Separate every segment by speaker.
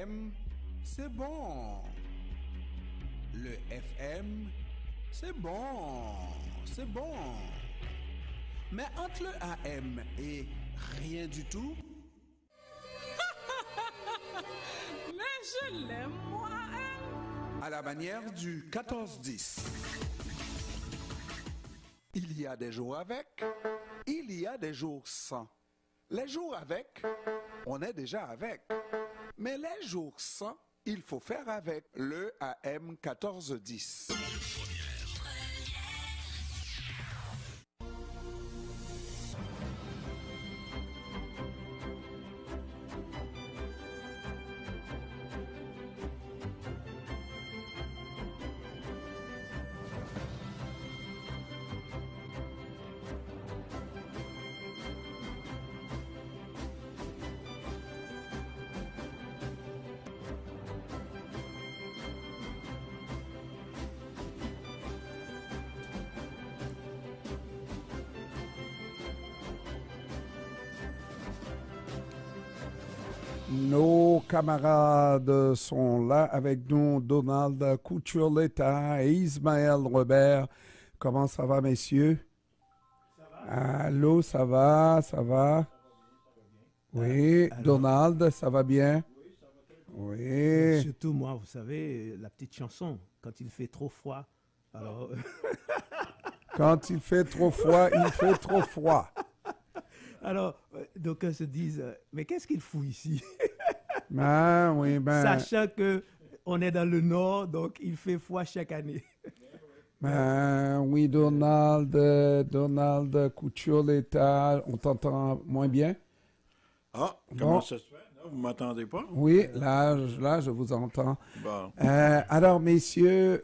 Speaker 1: AM, c'est bon. Le FM, c'est bon. C'est bon. Mais entre le AM et rien du tout...
Speaker 2: Mais je l'aime, moi, AM.
Speaker 1: À la manière du 14-10. Il y a des jours avec, il y a des jours sans. Les jours avec, on est déjà avec. Mais les jours sans, il faut faire avec le AM 1410. Nos camarades sont là avec nous, Donald Couture-Letta et Ismaël Robert. Comment ça va, messieurs? Ça va. Allô, ça va, ça va? Oui, alors, Donald, ça va bien?
Speaker 3: Oui, ça va très bien.
Speaker 1: Oui.
Speaker 3: Surtout moi, vous savez, la petite chanson, quand il fait trop froid, alors...
Speaker 1: Quand il fait trop froid, il fait trop froid.
Speaker 3: Alors, d'aucuns se disent, mais qu'est-ce qu'il fout ici?
Speaker 1: Ah, oui, ben...
Speaker 3: Sachant qu'on est dans le nord, donc il fait froid chaque année.
Speaker 1: Ben, oui, Donald Couture-Letta, on t'entend moins bien?
Speaker 4: Ah, comment ça se fait? Non, vous ne m'entendez pas?
Speaker 1: Oui, là, je vous entends.
Speaker 4: Bon.
Speaker 1: Alors, messieurs,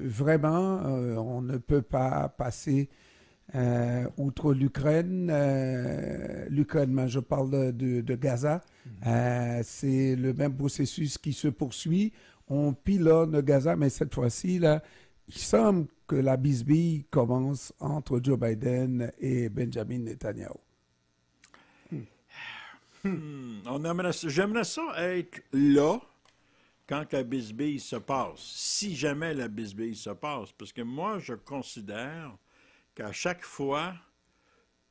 Speaker 1: vraiment, on ne peut pas passer outre l'Ukraine. L'Ukraine, je parle de Gaza. C'est le même processus qui se poursuit. On pilonne Gaza, mais cette fois-ci, là, il semble que la bisbille commence entre Joe Biden et Benjamin Netanyahu.
Speaker 4: J'aimerais ça être là quand la bisbille se passe, si jamais la bisbille se passe, parce que moi, je considère qu'à chaque fois,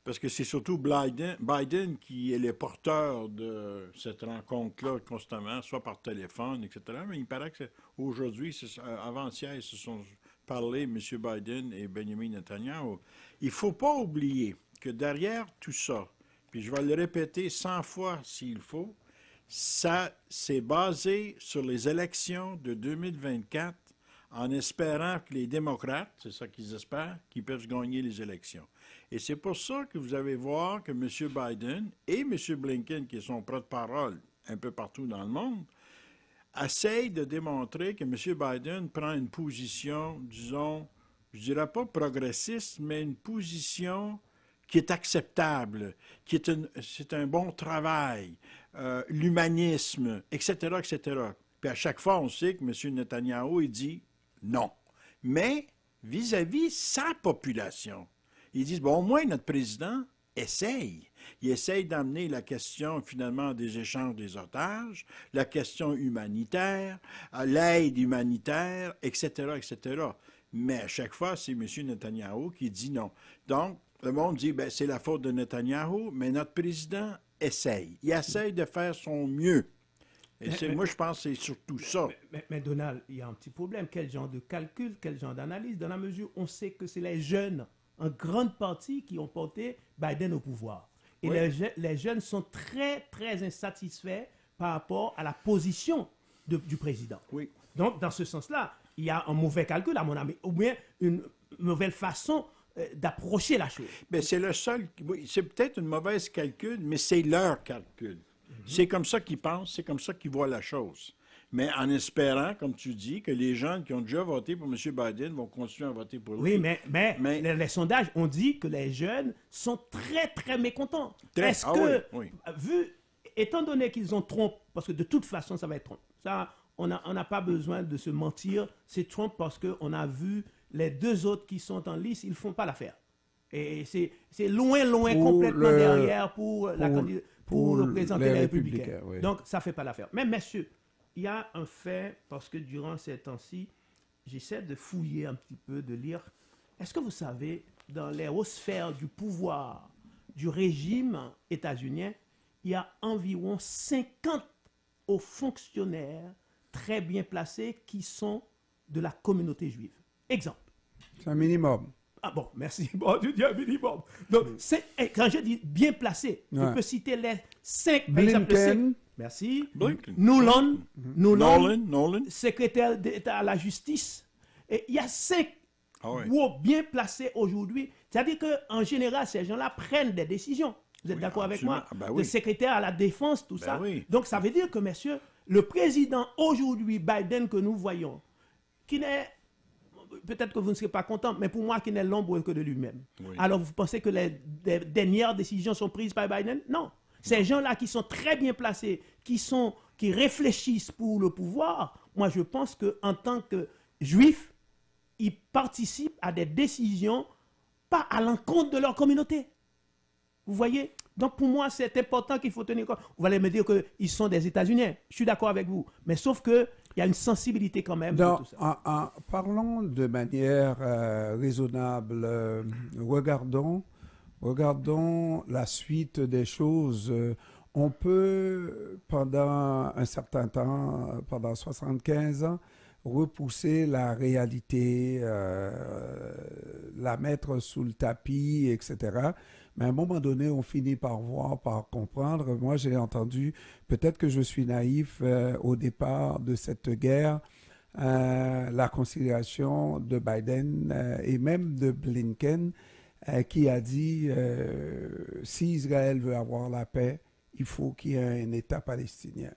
Speaker 4: parce que c'est surtout Biden qui est le porteur de cette rencontre-là constamment, soit par téléphone, etc., mais il paraît qu'aujourd'hui, avant-hier, ils se sont parlé, M. Biden et Benjamin Netanyahu. Il ne faut pas oublier que derrière tout ça, puis je vais le répéter 100 fois s'il faut, ça c'est basé sur les élections de 2024 en espérant que les démocrates, c'est ça qu'ils espèrent, qu'ils peuvent gagner les élections. Et c'est pour ça que vous allez voir que M. Biden et M. Blinken, qui est son porte-parole un peu partout dans le monde, essayent de démontrer que M. Biden prend une position, disons, je dirais pas progressiste, mais une position qui est acceptable, c'est un bon travail, l'humanisme, etc., etc. Puis à chaque fois, on sait que M. Netanyahou, il dit non. Mais vis-à-vis sa population, ils disent, bon, au moins notre président essaye. Il essaye d'amener la question, finalement, des échanges des otages, la question humanitaire, l'aide humanitaire, etc., etc. Mais à chaque fois, c'est M. Netanyahou qui dit non. Donc, le monde dit, ben, c'est la faute de Netanyahou, mais notre président essaye. Il essaye de faire son mieux. Et moi, je pense que c'est surtout ça.
Speaker 3: Mais Donald, il y a un petit problème. Quel genre de calcul, quel genre d'analyse, dans la mesure où on sait que c'est les jeunes, en grande partie, qui ont porté Biden au pouvoir. Et oui, les jeunes sont très, très insatisfaits par rapport à la position du président.
Speaker 4: Oui.
Speaker 3: Donc, dans ce sens-là, il y a un mauvais calcul, à mon avis, ou bien une mauvaise façon d'approcher la chose.
Speaker 4: Mais c'est le seul... Oui, c'est peut-être une mauvaise calcul, mais c'est leur calcul. C'est comme ça qu'ils pensent, c'est comme ça qu'ils voient la chose. Mais en espérant, comme tu dis, que les jeunes qui ont déjà voté pour M. Biden vont continuer à voter pour lui.
Speaker 3: Oui, mais les sondages ont dit que les jeunes sont très, très mécontents. Est-ce que, étant donné qu'ils ont Trump, parce que de toute façon, ça va être Trump, ça, on n'a pas besoin de se mentir, c'est Trump parce qu'on a vu les deux autres qui sont en lice, ils ne font pas l'affaire. Et c'est loin, complètement derrière pour pour représenter les républicains.
Speaker 1: Oui.
Speaker 3: Donc, ça ne fait pas l'affaire. Mais, messieurs, il y a un fait, parce que durant ces temps-ci, j'essaie de fouiller un petit peu, de lire. Est-ce que vous savez, dans les hautes sphères du pouvoir du régime états-unien, il y a environ 50 hauts fonctionnaires très bien placés qui sont de la communauté juive. Exemple.
Speaker 1: C'est un minimum.
Speaker 3: Ah bon, merci. Bon, tu dis un minimum. Donc, quand je dis bien placé, je peux citer les 5.
Speaker 1: Blinken.
Speaker 3: Merci.
Speaker 4: Blinken.
Speaker 3: Nolan, secrétaire d'État à la justice. Et il y a 5 hauts bien placés aujourd'hui. C'est-à-dire qu'en général, ces gens-là prennent des décisions. Vous êtes d'accord avec moi? Le secrétaire à la défense, tout ça.
Speaker 4: Oui.
Speaker 3: Donc, ça veut dire que, messieurs, le président aujourd'hui, Biden, que nous voyons, qui n'est... Peut-être que vous ne serez pas content, mais pour moi, qui n'est l'ombre que de lui-même. Oui. Alors, vous pensez que les dernières décisions sont prises par Biden? Non. Ces gens-là qui sont très bien placés, qui réfléchissent pour le pouvoir, moi, je pense qu'en tant que juifs, ils participent à des décisions pas à l'encontre de leur communauté. Vous voyez? Donc, pour moi, c'est important qu'il faut tenir compte. Vous allez me dire qu'ils sont des États-Unis. Je suis d'accord avec vous. Mais sauf qu'il y a une sensibilité quand même.
Speaker 1: Donc,
Speaker 3: tout ça.
Speaker 1: Parlons de manière raisonnable. Regardons la suite des choses. On peut, pendant un certain temps, pendant 75 ans, repousser la réalité, la mettre sous le tapis, etc. Mais à un moment donné, on finit par voir, par comprendre. Moi, j'ai entendu, peut-être que je suis naïf au départ de cette guerre, la considération de Biden et même de Blinken qui a dit si Israël veut avoir la paix, il faut qu'il y ait un État palestinien.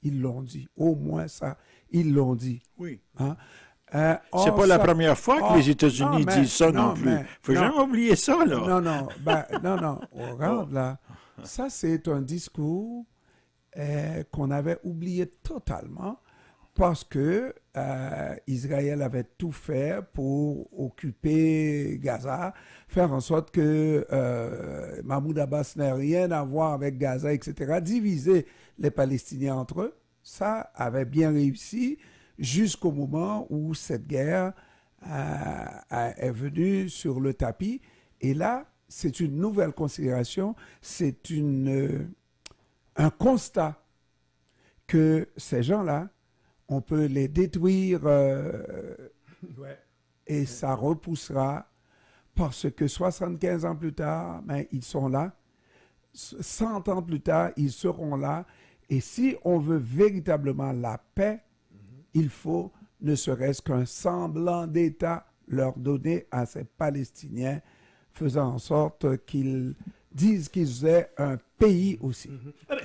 Speaker 1: Ils l'ont dit. Au moins ça, ils l'ont dit.
Speaker 4: Oui.
Speaker 1: Hein?
Speaker 4: C'est pas la première fois que les États-Unis disent ça non plus. Il ne faut jamais oublier ça, là.
Speaker 1: Non. Regarde, là. Ça, c'est un discours qu'on avait oublié totalement parce que Israël avait tout fait pour occuper Gaza, faire en sorte que Mahmoud Abbas n'ait rien à voir avec Gaza, etc., diviser les Palestiniens entre eux. Ça avait bien réussi jusqu'au moment où cette guerre est venue sur le tapis. Et là, c'est une nouvelle considération, c'est un constat que ces gens-là, on peut les détruire et ça repoussera parce que 75 ans plus tard, ils sont là. 100 ans plus tard, ils seront là. Et si on veut véritablement la paix, il faut ne serait-ce qu'un semblant d'État leur donner à ces Palestiniens, faisant en sorte qu'ils disent qu'ils aient un pays aussi.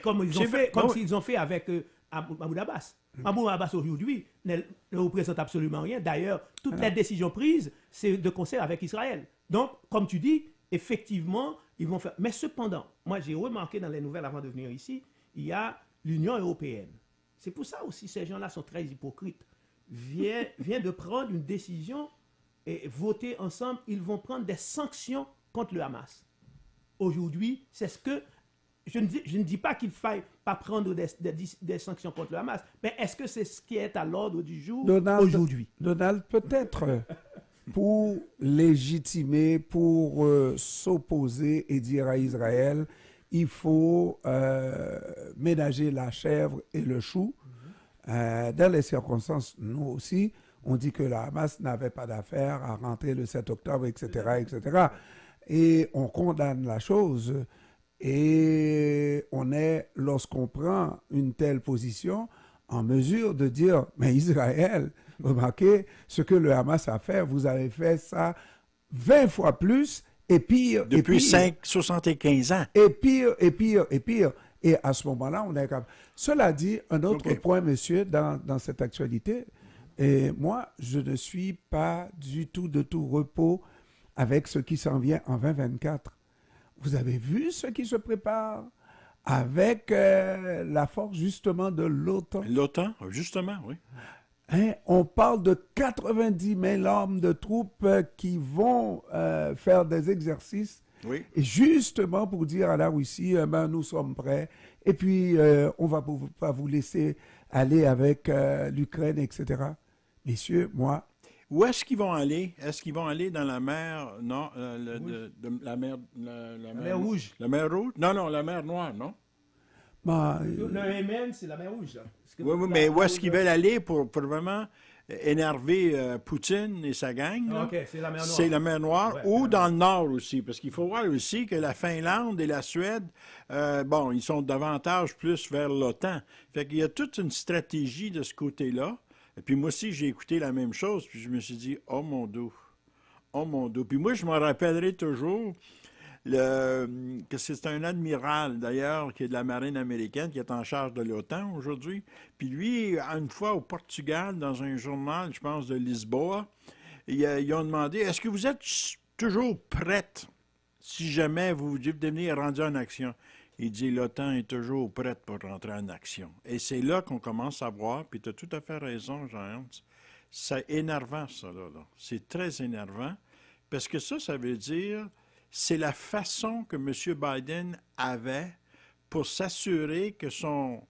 Speaker 3: Comme ils ont fait avec Mahmoud Abbas. Mahmoud Abbas aujourd'hui ne représente absolument rien. D'ailleurs, toutes les décisions prises, c'est de concert avec Israël. Donc, comme tu dis, effectivement, ils vont faire... Mais cependant, moi j'ai remarqué dans les nouvelles avant de venir ici, il y a l'Union européenne. C'est pour ça aussi ces gens-là sont très hypocrites. Vient de prendre une décision et voter ensemble, ils vont prendre des sanctions contre le Hamas. Aujourd'hui, c'est ce que... Je ne dis pas qu'il ne faille pas prendre des sanctions contre le Hamas, mais est-ce que c'est ce qui est à l'ordre du jour aujourd'hui?
Speaker 1: Donald, peut-être pour légitimer, pour s'opposer et dire à Israël, il faut ménager la chèvre et le chou. Dans les circonstances, nous aussi, on dit que le Hamas n'avait pas d'affaire à rentrer le 7 octobre, etc., etc. Et on condamne la chose. Et on est, lorsqu'on prend une telle position, en mesure de dire, mais Israël, remarquez ce que le Hamas a fait, vous avez fait ça 20 fois plus, et pire.
Speaker 4: Depuis 75 ans.
Speaker 1: Et pire. Et à ce moment-là, on est capable. Cela dit, un autre point, monsieur, dans cette actualité, et moi, je ne suis pas du tout de tout repos avec ce qui s'en vient en 2024. Vous avez vu ce qui se prépare avec la force justement de l'OTAN?
Speaker 4: L'OTAN, justement, oui.
Speaker 1: On parle de 90 000 hommes de troupes qui vont faire des exercices
Speaker 4: Oui.
Speaker 1: Et justement pour dire à la Russie, ben, nous sommes prêts, et puis on va pas vous laisser aller avec l'Ukraine, etc. Messieurs, moi...
Speaker 4: Où est-ce qu'ils vont aller? Est-ce qu'ils vont aller dans la mer, non, la mer
Speaker 3: Rouge.
Speaker 4: La mer Rouge? Non, la mer Noire, non?
Speaker 1: Ben,
Speaker 3: Le Yémen, c'est la mer Rouge. Là.
Speaker 4: Oui, mais où est-ce qu'ils veulent aller pour vraiment énerver Poutine et sa gang? Là?
Speaker 3: OK, c'est la mer Noire.
Speaker 4: C'est la mer Noire,
Speaker 3: Ouais,
Speaker 4: ou dans le Nord aussi, parce qu'il faut voir aussi que la Finlande et la Suède, bon, ils sont davantage plus vers l'OTAN. Fait qu'il y a toute une stratégie de ce côté-là. Et puis moi aussi, j'ai écouté la même chose, puis je me suis dit, oh mon Dieu, oh mon Dieu. Puis moi, je me rappellerai toujours que c'est un admiral, d'ailleurs, qui est de la marine américaine, qui est en charge de l'OTAN aujourd'hui. Puis lui, une fois au Portugal, dans un journal, je pense, de Lisboa, ils ont demandé, est-ce que vous êtes toujours prête si jamais vous devenez rendu en action? Il dit, l'OTAN est toujours prête pour rentrer en action. Et c'est là qu'on commence à voir, puis tu as tout à fait raison, Jean-Ernst, c'est énervant, ça, là. C'est très énervant, parce que ça veut dire, c'est la façon que M. Biden avait pour s'assurer que son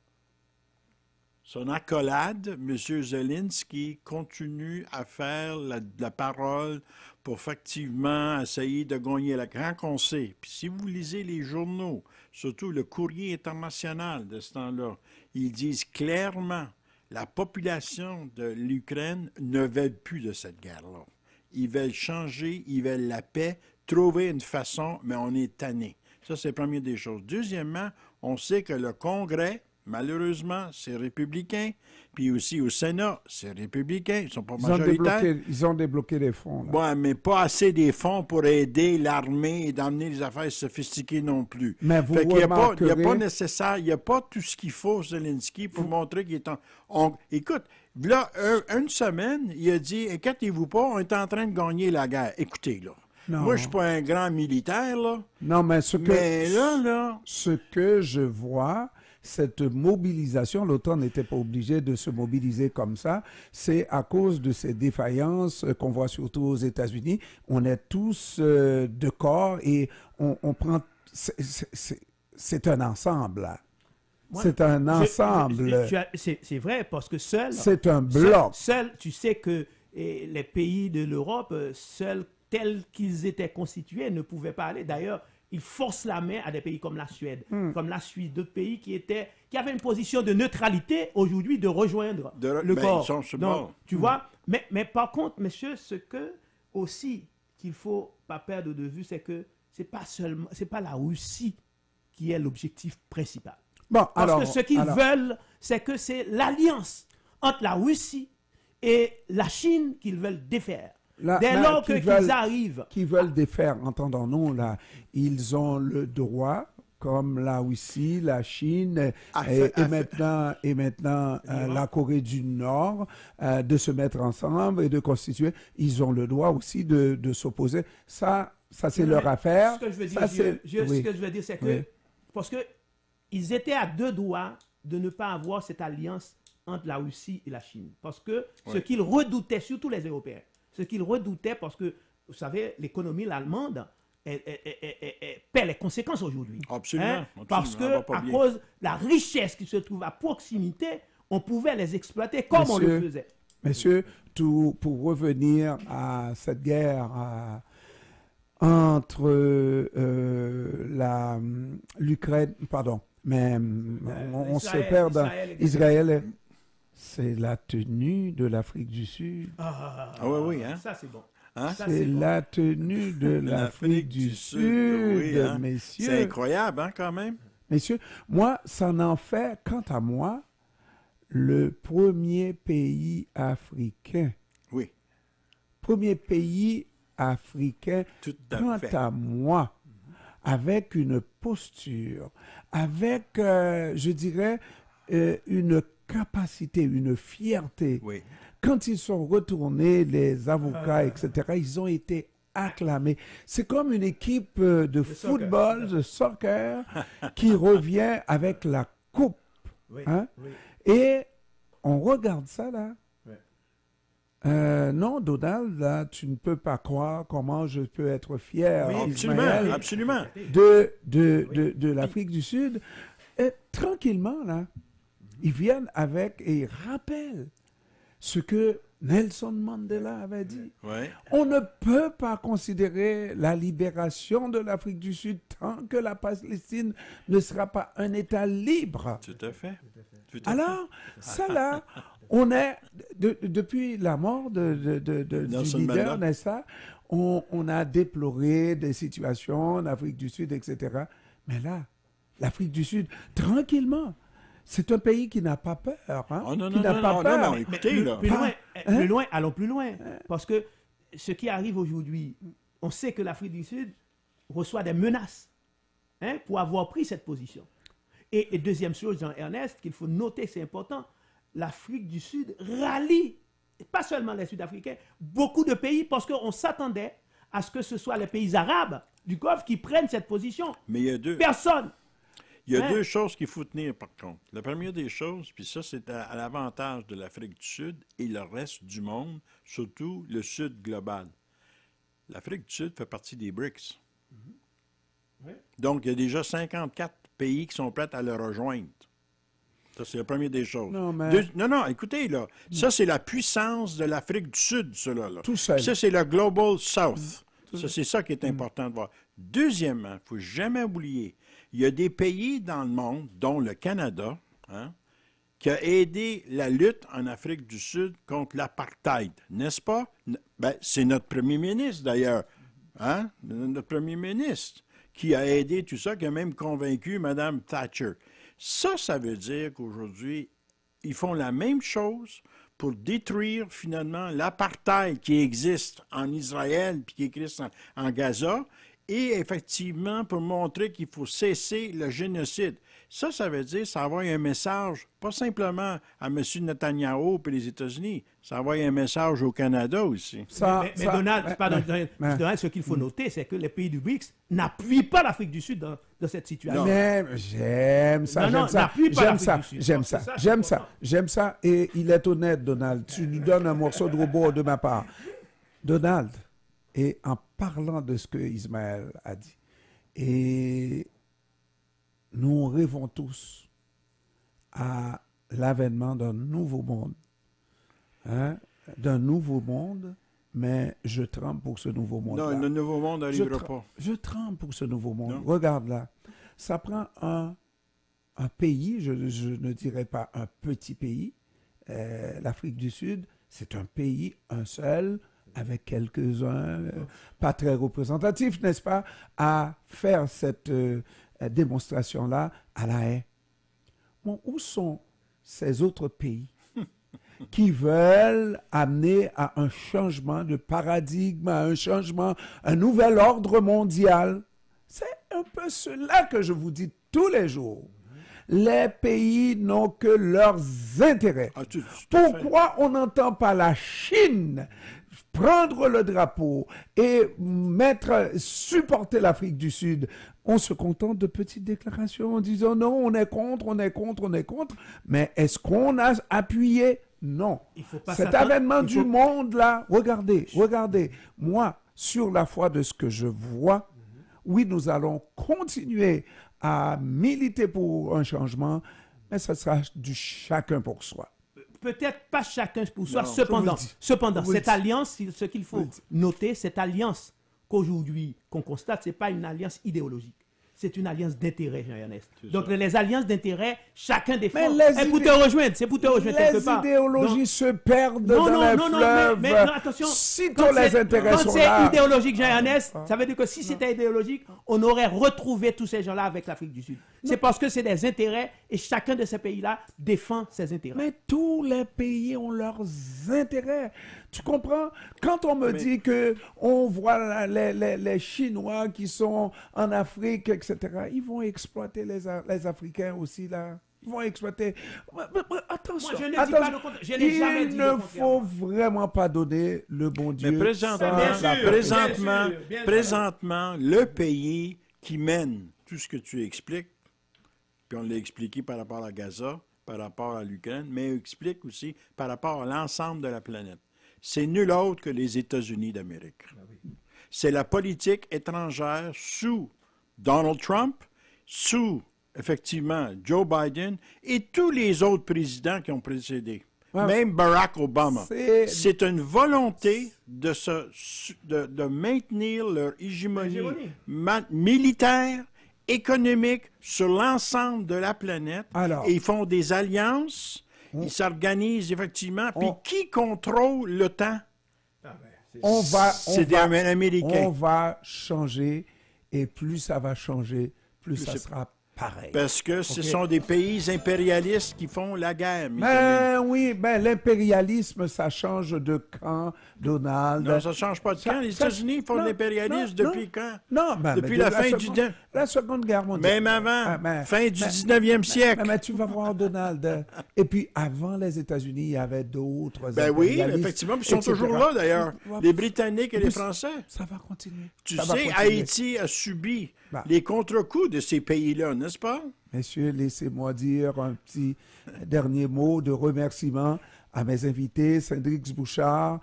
Speaker 4: accolade, M. Zelensky, continue à faire la parole pour effectivement essayer de gagner la grande conseil. Puis si vous lisez les journaux, surtout le Courrier international de ce temps-là, ils disent clairement la population de l'Ukraine ne veut plus de cette guerre-là. Ils veulent changer, ils veulent la paix, trouver une façon, mais on est tanné. Ça, c'est la première des choses. Deuxièmement, on sait que le Congrès, malheureusement, c'est républicain. Puis aussi au Sénat, c'est républicain. Ils ne sont pas majoritaires.
Speaker 1: Ils ont débloqué les fonds.
Speaker 4: Oui, mais pas assez des fonds pour aider l'armée et d'emmener les affaires sophistiquées non plus.
Speaker 1: Mais vous
Speaker 4: il n'y a pas
Speaker 1: nécessaire,
Speaker 4: il n'y a pas tout ce qu'il faut, Zelensky, pour montrer qu'il est écoute, là, une semaine, il a dit, inquiétez-vous pas, on est en train de gagner la guerre. Écoutez, là.
Speaker 1: Non.
Speaker 4: Moi, je ne suis pas un grand militaire, là.
Speaker 1: Non, mais ce que je vois, cette mobilisation, l'OTAN n'était pas obligé de se mobiliser comme ça, c'est à cause de ces défaillances qu'on voit surtout aux États-Unis. On est tous de corps et on prend... C'est un ensemble, là. Ouais, c'est un ensemble.
Speaker 3: C'est vrai, parce que seul...
Speaker 1: C'est un bloc.
Speaker 3: Seul, tu sais que les pays de l'Europe, seuls tels qu'ils étaient constitués, ne pouvaient pas aller. D'ailleurs, ils forcent la main à des pays comme la Suède, comme la Suisse, d'autres pays qui avaient une position de neutralité aujourd'hui de rejoindre le corps.
Speaker 4: Ils sont
Speaker 3: donc, tu vois, mais par contre, messieurs, ce que aussi qu'il faut pas perdre de vue, c'est que c'est pas la Russie qui est l'objectif principal.
Speaker 1: Bon,
Speaker 3: parce que ce qu'ils veulent, c'est que c'est l'alliance entre la Russie et la Chine qu'ils veulent défaire. Dès lors qu'ils arrivent...
Speaker 1: Qui veulent défaire, entendons-nous, là, ils ont le droit, comme la Russie, la Chine et maintenant la Corée du Nord, de se mettre ensemble et de constituer. Ils ont le droit aussi de s'opposer. Ça c'est leur affaire.
Speaker 3: Ce que je veux dire, c'est que... Parce qu'ils étaient à deux doigts de ne pas avoir cette alliance entre la Russie et la Chine. Parce que ce qu'ils redoutaient, surtout les Européens, ce qu'ils redoutaient, parce que, vous savez, l'économie allemande paie les conséquences aujourd'hui.
Speaker 4: Absolument.
Speaker 3: Parce que, à cause de la richesse qui se trouve à proximité, on pouvait les exploiter comme on le faisait.
Speaker 1: Messieurs, pour revenir à cette guerre entre l'Ukraine, pardon, mais on se perd dans Israël. C'est la tenue de l'Afrique du Sud.
Speaker 4: Oui, hein?
Speaker 3: Ça, c'est bon.
Speaker 4: Hein?
Speaker 1: C'est la tenue de l'Afrique du Sud,
Speaker 4: hein?
Speaker 1: Messieurs.
Speaker 4: C'est incroyable, hein, quand même?
Speaker 1: Messieurs, moi, ça n'en fait, quant à moi, le premier pays africain.
Speaker 4: Oui.
Speaker 1: Premier pays africain, quant à moi, avec une posture, avec, je dirais, une capacité, une fierté.
Speaker 4: Oui.
Speaker 1: Quand ils sont retournés, les avocats, etc., ils ont été acclamés. C'est comme une équipe de football, de soccer, qui revient avec la coupe.
Speaker 3: Oui,
Speaker 1: hein?
Speaker 3: oui.
Speaker 1: Et on regarde ça, là.
Speaker 3: Oui.
Speaker 1: Non, Donald, là, tu ne peux pas croire comment je peux être fier,
Speaker 3: Oui,
Speaker 1: Ismaël,
Speaker 4: absolument.
Speaker 1: de l'Afrique du Sud. Et tranquillement, là, ils viennent avec et ils rappellent ce que Nelson Mandela avait dit.
Speaker 4: Ouais.
Speaker 1: On ne peut pas considérer la libération de l'Afrique du Sud tant que la Palestine ne sera pas un État libre.
Speaker 4: Tout à fait. Tout à
Speaker 1: Alors, ça là, on est, depuis la mort du
Speaker 4: Nelson
Speaker 1: leader,
Speaker 4: Mandela.
Speaker 1: n'est-ce pas, on a déploré des situations en Afrique du Sud, etc. Mais là, l'Afrique du Sud, tranquillement, c'est un pays qui n'a pas peur. Hein,
Speaker 4: Oh, non,
Speaker 1: qui
Speaker 4: non,
Speaker 1: n'a
Speaker 4: non,
Speaker 1: pas
Speaker 4: non,
Speaker 1: peur.
Speaker 4: non, non, écoutez, là.
Speaker 3: Plus loin, allons plus loin. Parce que ce qui arrive aujourd'hui, on sait que l'Afrique du Sud reçoit des menaces pour avoir pris cette position. Et deuxième chose, Jean-Ernest, qu'il faut noter, c'est important, l'Afrique du Sud rallie, pas seulement les Sud-Africains, beaucoup de pays, parce qu'on s'attendait à ce que ce soit les pays arabes du Golfe qui prennent cette position.
Speaker 4: Mais il y a deux.
Speaker 3: Personne.
Speaker 4: Il y a deux choses qu'il faut tenir, par contre. La première des choses, puis ça, c'est à l'avantage de l'Afrique du Sud et le reste du monde, surtout le Sud global. L'Afrique du Sud fait partie des BRICS.
Speaker 3: Oui.
Speaker 4: Donc, il y a déjà 54 pays qui sont prêts à le rejoindre. Ça, c'est la première des choses.
Speaker 1: Non, mais-
Speaker 4: Non, écoutez, là, ça, c'est la puissance de l'Afrique du Sud, cela, là.
Speaker 1: Tout seul.
Speaker 4: Puis ça, c'est le Global South. Ça, c'est ça qui est important de voir. Deuxièmement, il ne faut jamais oublier, il y a des pays dans le monde, dont le Canada, hein, qui a aidé la lutte en Afrique du Sud contre l'apartheid, n'est-ce pas? Ben, c'est notre premier ministre, d'ailleurs, hein? Notre premier ministre, qui a aidé tout ça, qui a même convaincu Mme Thatcher. Ça veut dire qu'aujourd'hui, ils font la même chose pour détruire finalement l'apartheid qui existe en Israël puis qui existe en Gaza, et effectivement pour montrer qu'il faut cesser le génocide. Ça veut dire, ça envoie un message, pas simplement à M. Netanyahu et les États-Unis, ça envoie un message au Canada aussi.
Speaker 3: Mais Donald, Donald, ce qu'il faut noter, c'est que les pays du BRICS n'appuient pas l'Afrique du Sud dans cette situation.
Speaker 1: Mais j'aime ça,
Speaker 3: Non, non,
Speaker 1: j'aime ça,
Speaker 3: n'appuie pas
Speaker 1: j'aime
Speaker 3: l'Afrique
Speaker 1: ça,
Speaker 3: du Sud.
Speaker 1: j'aime
Speaker 3: C'est
Speaker 1: ça,
Speaker 3: ça, c'est
Speaker 1: j'aime ça,
Speaker 3: important.
Speaker 1: j'aime ça. Et il est honnête, Donald. Tu nous donnes un morceau de robot de ma part. Donald, et en parlant de ce que Ismaël a dit, et nous rêvons tous à l'avènement d'un nouveau monde. Hein? D'un nouveau monde, mais je tremble pour ce nouveau monde-là.
Speaker 4: Non, le nouveau monde n'arrivera pas.
Speaker 1: Je tremble pour ce nouveau monde.
Speaker 4: Non.
Speaker 1: Regarde là. Ça prend un pays, je ne dirais pas un petit pays. L'Afrique du Sud, c'est un pays, un seul, avec quelques-uns, pas très représentatifs, n'est-ce pas, à faire cette démonstration-là à La Haye. Bon, où sont ces autres pays qui veulent amener à un changement de paradigme, à un changement, un nouvel ordre mondial? C'est un peu cela que je vous dis tous les jours. Les pays n'ont que leurs intérêts.
Speaker 4: Ah, tout à fait.
Speaker 1: Pourquoi on n'entend pas la Chine prendre le drapeau et supporter l'Afrique du Sud? On se contente de petites déclarations en disant non, on est contre, on est contre, on est contre. Mais est-ce qu'on a appuyé? Non.
Speaker 3: Il faut pas
Speaker 1: Cet
Speaker 3: s'attendre-
Speaker 1: avènement
Speaker 3: il
Speaker 1: du
Speaker 3: faut-
Speaker 1: monde-là, regardez. Moi, sur la foi de ce que je vois, oui, nous allons continuer à militer pour un changement, mais ce sera du chacun pour soi.
Speaker 3: Peut-être pas chacun pour soi.
Speaker 4: Non,
Speaker 3: Cependant,
Speaker 1: je vous le dis.
Speaker 3: cette alliance, ce qu'il faut noter, cette alliance qu'aujourd'hui, qu'on constate, ce n'est pas une alliance idéologique. C'est une alliance d'intérêt, Jean-Ernest. Donc, les alliances d'intérêt, chacun défend.
Speaker 1: Mais
Speaker 3: C'est pour te rejoindre, c'est pour te rejoindre quelque
Speaker 1: Les
Speaker 3: part.
Speaker 1: idéologies
Speaker 3: Donc,
Speaker 1: se perdent
Speaker 3: non,
Speaker 1: dans
Speaker 3: non,
Speaker 1: les
Speaker 3: non, non,
Speaker 1: fleuves.
Speaker 3: mais non, attention.
Speaker 1: Si
Speaker 3: Quand
Speaker 1: tous les
Speaker 3: c'est-
Speaker 1: intérêts
Speaker 3: quand
Speaker 1: sont
Speaker 3: c'est
Speaker 1: là.
Speaker 3: idéologique, Jean-Ernest, ça veut dire que si c'était idéologique, on aurait retrouvé tous ces gens-là avec l'Afrique du Sud. C'est parce que c'est des intérêts et chacun de ces pays-là défend ses intérêts.
Speaker 1: Mais tous les pays ont leurs intérêts. Tu comprends? Quand on me dit que on voit les Chinois qui sont en Afrique, etc., ils vont exploiter les Africains aussi, là. Ils vont exploiter. Attention,
Speaker 3: Moi, je ne dis pas
Speaker 1: attention.
Speaker 3: le contraire. Je n'ai jamais dit
Speaker 1: Il
Speaker 3: le
Speaker 1: ne
Speaker 3: contraire.
Speaker 1: faut vraiment pas donner le bon Dieu.
Speaker 4: Mais présentement,
Speaker 3: Bien sûr,
Speaker 4: présentement,
Speaker 3: bien sûr.
Speaker 4: présentement, le pays qui mène tout ce que tu expliques, puis on l'a expliqué par rapport à Gaza, par rapport à l'Ukraine, mais on explique aussi par rapport à l'ensemble de la planète. c'est nul autre que les États-Unis d'Amérique. C'est la politique étrangère sous Donald Trump, sous, effectivement, Joe Biden et tous les autres présidents qui ont précédé. Ouais. Même Barack Obama. C'est une volonté de maintenir leur hégémonie militaire, économique sur l'ensemble de la planète. Alors, et ils font des alliances, ils s'organisent effectivement. Puis qui contrôle le temps? C'est des Américains.
Speaker 1: On va changer, et plus ça va changer, plus ça sera pareil.
Speaker 4: Parce que ce sont des pays impérialistes qui font la guerre.
Speaker 1: Oui, l'impérialisme, ça change de camp, Donald.
Speaker 4: Non, ça ne change pas de camp. Les États-unis font l'impérialisme depuis quand?
Speaker 1: Non,
Speaker 4: depuis la fin
Speaker 1: la Seconde Guerre mondiale.
Speaker 4: Même avant, fin du 19e siècle.
Speaker 1: Mais tu vas voir, Donald. Et puis, avant les États-Unis, il y avait d'autres
Speaker 4: oui, effectivement, ils sont toujours là, d'ailleurs. Les Britanniques et les Français.
Speaker 1: Ça va continuer.
Speaker 4: Tu sais, Haïti a subi les contre-coups de ces pays-là, n'est-ce pas?
Speaker 1: Messieurs, laissez-moi dire un petit dernier mot de remerciement à mes invités, Cédric Bouchard,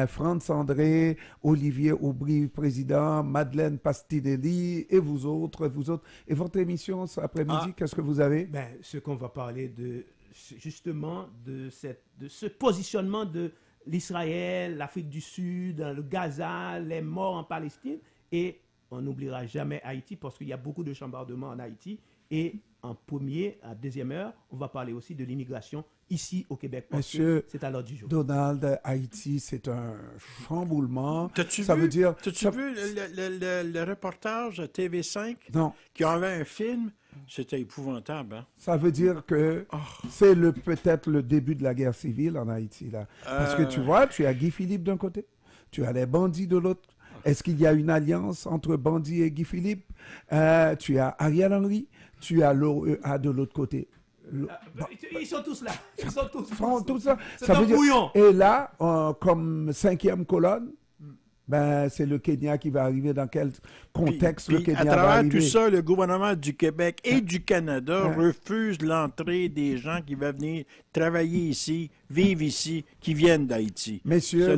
Speaker 1: Franz André, Olivier Aubry, président, Madeleine Pastinelli, et vous autres. Et votre émission cet après-midi, qu'est-ce que vous avez?
Speaker 3: Ce qu'on va parler justement de ce positionnement de l'Israël, l'Afrique du Sud, le Gaza, les morts en Palestine, et on n'oubliera jamais Haïti parce qu'il y a beaucoup de chambardements en Haïti. Et en deuxième heure, on va parler aussi de l'immigration ici au Québec.
Speaker 1: Monsieur,
Speaker 3: c'est à l'ordre du jour.
Speaker 1: Donald, Haïti, c'est un chamboulement.
Speaker 4: T'as-tu vu le reportage à TV5?
Speaker 1: Non.
Speaker 4: Qui avait un film? C'était épouvantable. Hein?
Speaker 1: Ça veut dire que c'est peut-être le début de la guerre civile en Haïti. Là. Parce que tu vois, tu as Guy Philippe d'un côté, tu as les bandits de l'autre. Est-ce qu'il y a une alliance entre bandits et Guy Philippe? Tu as Ariel Henry, tu as l'OEA de l'autre côté.
Speaker 3: Ils sont tous là. Ils sont tous
Speaker 1: là.
Speaker 3: C'est un bouillon.
Speaker 1: Et là, comme cinquième colonne, c'est le Kenya qui va arriver. Dans quel contexte le Kenya va arriver?
Speaker 4: À travers tout ça, le gouvernement du Québec et du Canada refuse l'entrée des gens qui veulent venir travailler ici, vivre ici, qui viennent d'Haïti.
Speaker 1: Messieurs,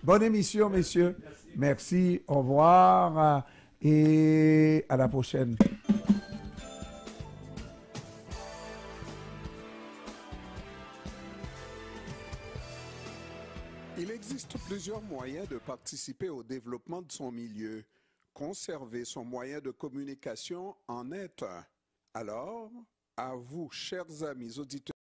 Speaker 1: bonne émission, messieurs. Merci, au revoir et à la prochaine.
Speaker 5: Il existe plusieurs moyens de participer au développement de son milieu. Conserver son moyen de communication en est un. Alors, à vous, chers amis auditeurs,